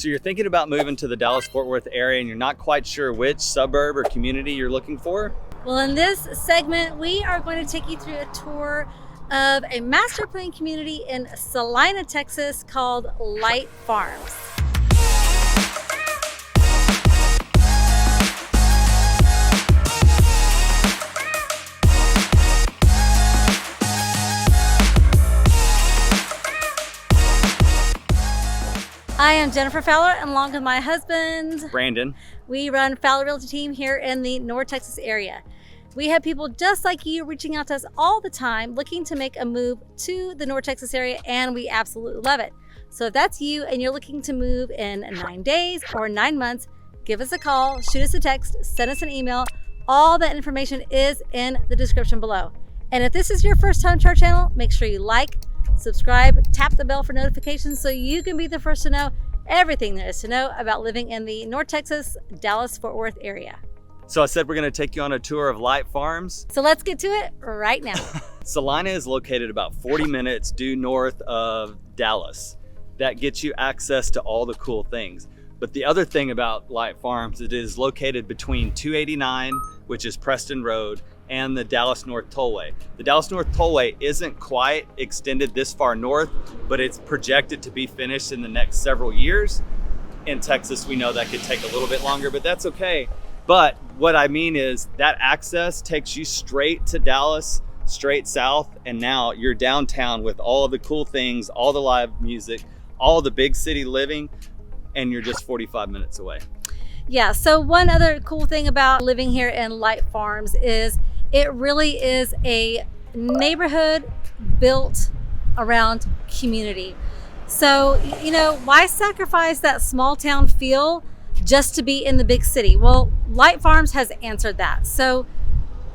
So you're thinking about moving to the Dallas-Fort Worth area and you're not quite sure which suburb or community you're looking for? Well, in this segment, we are going to take you through a tour of a master plan community in Salina, Texas called Light Farms. I am Jennifer Fowler, and along with my husband, Brandon. We run Fowler Realty Team here in the North Texas area. We have people just like you reaching out to us all the time looking to make a move to the North Texas area, and we absolutely love it. So if that's you and you're looking to move in 9 days or 9 months, give us a call, shoot us a text, send us an email. All that information is in the description below. And if this is your first time to our channel, make sure you like, subscribe, tap the bell for notifications so you can be the first to know everything there is to know about living in the North Texas, Dallas-Fort Worth area. So I said we're going to take you on a tour of Light Farms. So let's get to it right now. Salina is located about 40 minutes due north of Dallas. That gets you access to all the cool things. But the other thing about Light Farms, it is located between 289, which is Preston Road, and the Dallas North Tollway. The Dallas North Tollway isn't quite extended this far north, but it's projected to be finished in the next several years. In Texas, we know that could take a little bit longer, but that's okay. But what I mean is that access takes you straight to Dallas, straight south, and now you're downtown with all of the cool things, all the live music, all the big city living, and you're just 45 minutes away. Yeah, so one other cool thing about living here in Light Farms is it really is a neighborhood built around community. So, you know, why sacrifice that small town feel just to be in the big city? Well, Light Farms has answered that. So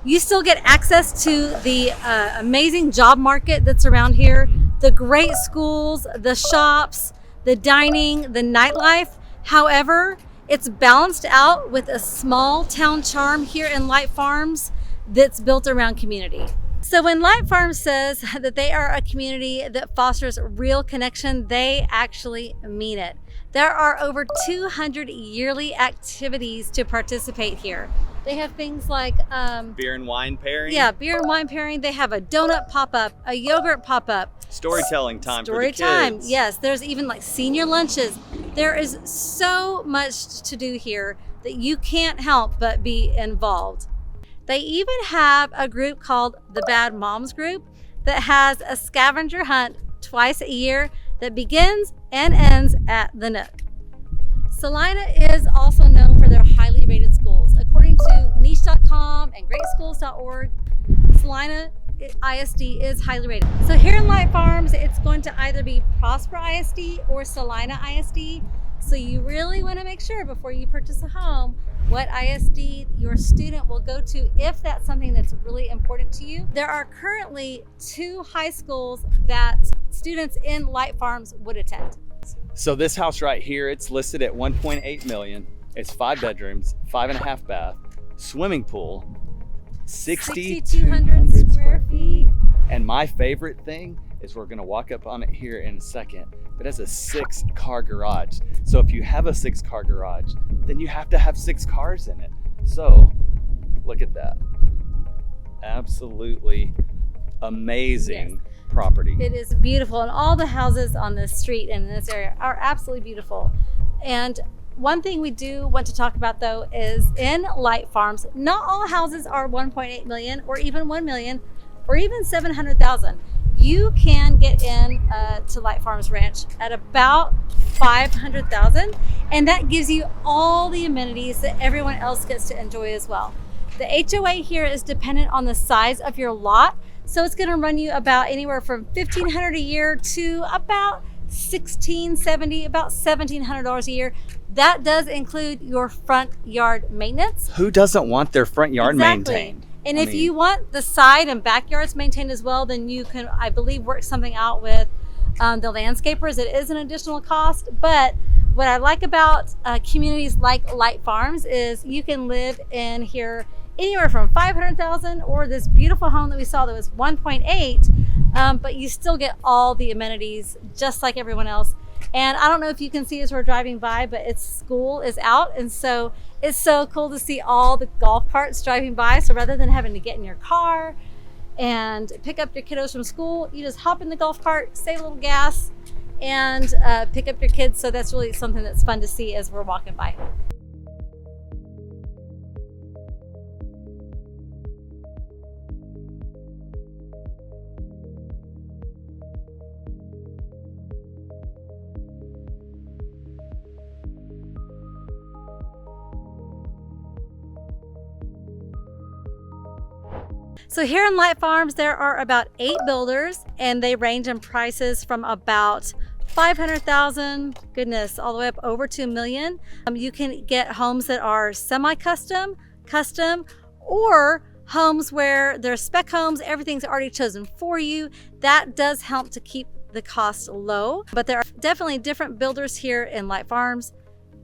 you still get access to the amazing job market that's around here, the great schools, the shops, the dining, the nightlife. However, it's balanced out with a small town charm here in Light Farms that's built around community. So when Light Farms says that they are a community that fosters real connection, they actually mean it. There are over 200 yearly activities to participate here. They have things like beer and wine pairing. Yeah, beer and wine pairing. They have a donut pop-up, a yogurt pop-up. Storytelling time for the kids. Story time, yes. There's even like senior lunches. There is so much to do here that you can't help but be involved. They even have a group called the Bad Moms Group that has a scavenger hunt twice a year that begins and ends at the Nook. Salina is also known for their highly rated schools. According to niche.com and greatschools.org, Salina ISD is highly rated. So here in Light Farms, it's going to either be Prosper ISD or Salina ISD. So you really want to make sure before you purchase a home what ISD your student will go to if that's something that's really important to you. There are currently 2 high schools that students in Light Farms would attend. So this house right here, it's listed at 1.8 million. It's 5 bedrooms, 5.5 bath, swimming pool, 6,200 square feet. And my favorite thing is we're gonna walk up on it here in a second. It has a 6-car garage. So if you have a 6-car garage, then you have to have 6 cars in it. So look at that. Absolutely amazing property. It is beautiful, and all the houses on this street and in this area are absolutely beautiful. And one thing we do want to talk about though is in Light Farms, not all houses are 1.8 million or even 1 million or even 700,000. You can get in to Light Farms Ranch at about 500,000, and that gives you all the amenities that everyone else gets to enjoy as well. The HOA here is dependent on the size of your lot, so it's going to run you about anywhere from $1,500 a year to about $1,670, about $1,700 a year. That does include your front yard maintenance. Who doesn't want their front yard maintained? And if you want the side and backyards maintained as well, then you can, I believe, work something out with the landscapers. It is an additional cost, but what I like about communities like Light Farms is you can live in here anywhere from 500,000 or this beautiful home that we saw that was 1.8, but you still get all the amenities just like everyone else. And I don't know if you can see as we're driving by, but school is out. And so it's so cool to see all the golf carts driving by. So rather than having to get in your car and pick up your kiddos from school, you just hop in the golf cart, save a little gas, and pick up your kids. So that's really something that's fun to see as we're walking by. So here in Light Farms, there are about 8 builders, and they range in prices from about 500,000, goodness, all the way up over to $1 million. You can get homes that are semi-custom, custom, or homes where they're spec homes, everything's already chosen for you. That does help to keep the cost low, but there are definitely different builders here in Light Farms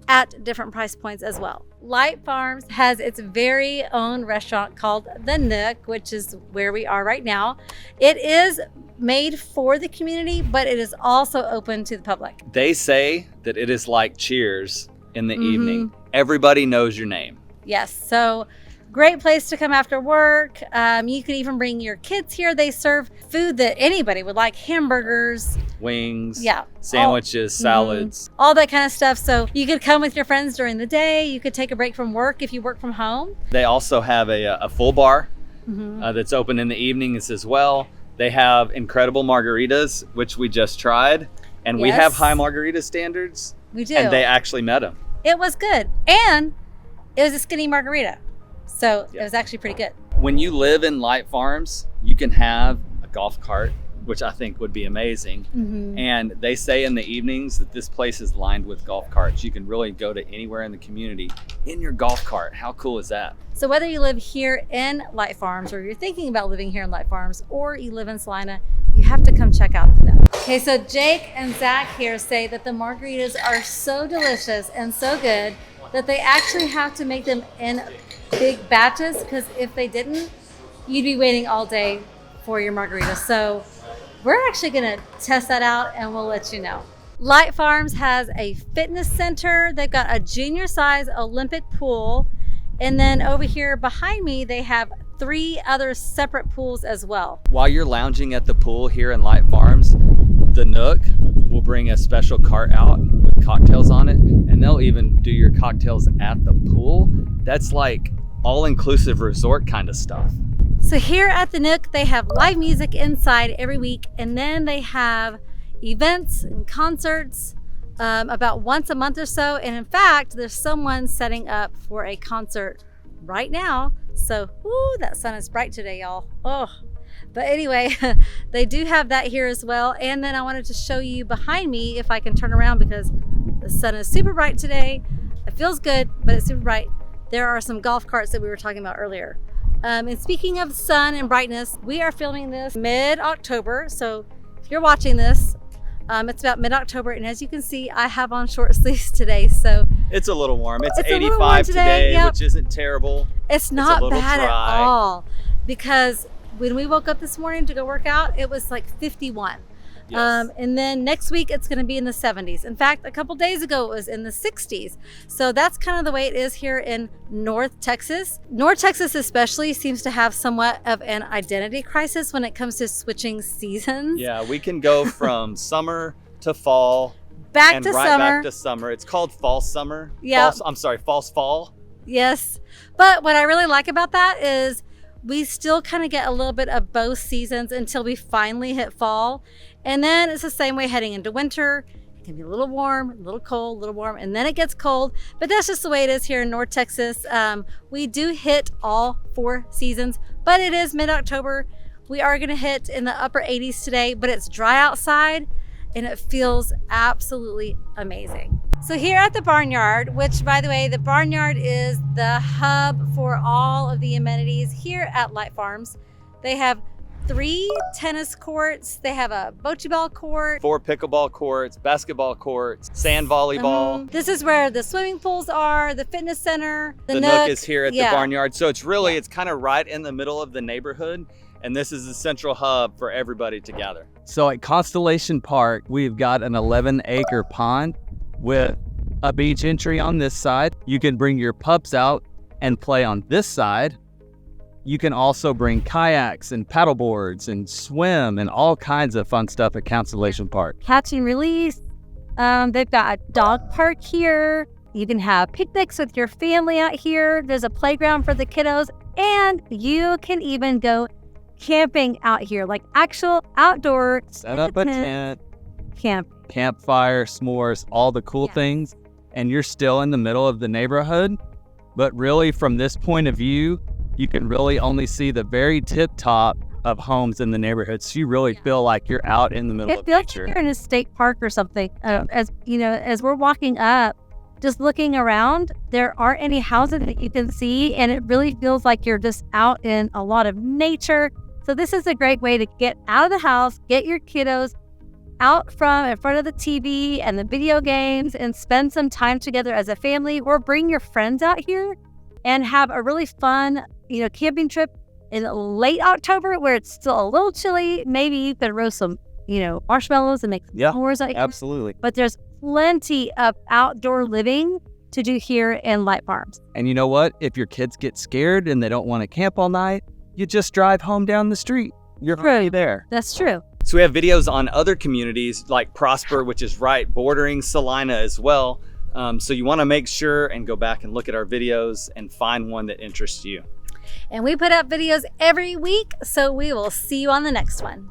at different price points as well. Light Farms has its very own restaurant called The Nook, which is where we are right now. It is made for the community, but it is also open to the public. They say that it is like Cheers in the evening. Everybody knows your name. Yes, so great place to come after work. You can even bring your kids here. They serve food that anybody would like, hamburgers, Wings, yeah, sandwiches, salads. all that kind of stuff. So you could come with your friends during the day. You could take a break from work if you work from home. They also have a full bar that's open in the evenings as well. They have incredible margaritas, which we just tried. And we have high margarita standards. We do. And they actually met them. It was good. And it was a skinny margarita. So it was actually pretty good. When you live in Light Farms, you can have a golf cart, which I think would be amazing. And they say in the evenings that this place is lined with golf carts. You can really go to anywhere in the community in your golf cart. How cool is that? So whether you live here in Light Farms, or you're thinking about living here in Light Farms, or you live in Salina, you have to come check out them. Okay, so Jake and Zach here say that the margaritas are so delicious and so good that they actually have to make them in big batches, because if they didn't, you'd be waiting all day for your margarita. So we're actually gonna test that out and we'll let you know. Light Farms has a fitness center. They've got a junior size Olympic pool. And then over here behind me, they have 3 other separate pools as well. While you're lounging at the pool here in Light Farms, The Nook will bring a special cart out with cocktails on it, and they'll even do your cocktails at the pool. That's like all-inclusive resort kind of stuff. So here at The Nook, they have live music inside every week, and then they have events and concerts about once a month or so. And in fact, there's someone setting up for a concert right now. So, ooh, that sun is bright today, y'all. Oh, but anyway, they do have that here as well. And then I wanted to show you behind me, if I can turn around, because the sun is super bright today. It feels good, but it's super bright. There are some golf carts that we were talking about earlier. And speaking of sun and brightness, we are filming this mid-October. So if you're watching this, it's about mid-October. And as you can see, I have on short sleeves today. So it's a little warm. It's a little 85 warm today, which isn't terrible. It's not bad dry. at all, because when we woke up this morning to go work out, it was like 51. Yes. And then next week it's going to be in the 70s. In fact, a couple days ago it was in the 60s. So that's kind of the way it is here in North Texas. North Texas especially seems to have somewhat of an identity crisis when it comes to switching seasons. Yeah, we can go from summer to fall, back and to right summer. back to summer. It's called false summer. Yeah. False fall. Yes. But what I really like about that is we still kind of get a little bit of both seasons until we finally hit fall. And then it's the same way heading into winter. It can be a little warm, a little cold, a little warm, and then it gets cold. But that's just the way it is here in North Texas. We do hit all 4 seasons, but it is mid-October. We are going to hit in the upper 80s today, but it's dry outside and it feels absolutely amazing. So here at the barnyard, which by the way, the barnyard is the hub for all of the amenities here at Light Farms. They have 3 tennis courts. They have a bocce ball court, 4 pickleball courts, basketball courts, sand volleyball. This is where the swimming pools are, the fitness center. The Nook is here at the barnyard. So it's really, it's kind of right in the middle of the neighborhood. And this is the central hub for everybody to gather. So at Constellation Park, we've got an 11-acre pond with a beach entry on this side. You can bring your pups out and play on this side. You can also bring kayaks and paddle boards and swim and all kinds of fun stuff at Constellation Park. Catch and release. They've got a dog park here. You can have picnics with your family out here. There's a playground for the kiddos, and you can even go camping out here, like actual outdoor Set up a tent, camp. campfire, s'mores, all the cool things, and you're still in the middle of the neighborhood. But really, from this point of view, you can really only see the very tip top of homes in the neighborhood. So you really feel like you're out in the middle of It feels nature. like you're in a state park or something. As you know, as we're walking up, just looking around, there aren't any houses that you can see, and it really feels like you're just out in a lot of nature. So this is a great way to get out of the house, get your kiddos out from in front of the TV and the video games, and spend some time together as a family, or bring your friends out here and have a really fun, camping trip in late October where it's still a little chilly. Maybe you could roast some, marshmallows and make some s'mores out here. Absolutely. But there's plenty of outdoor living to do here in Light Farms. And you know what? If your kids get scared and they don't want to camp all night, you just drive home down the street. You're already there. That's true. So we have videos on other communities like Prosper, which is right bordering Salina as well. So you want to make sure and go back and look at our videos and find one that interests you. And we put up videos every week, so we will see you on the next one.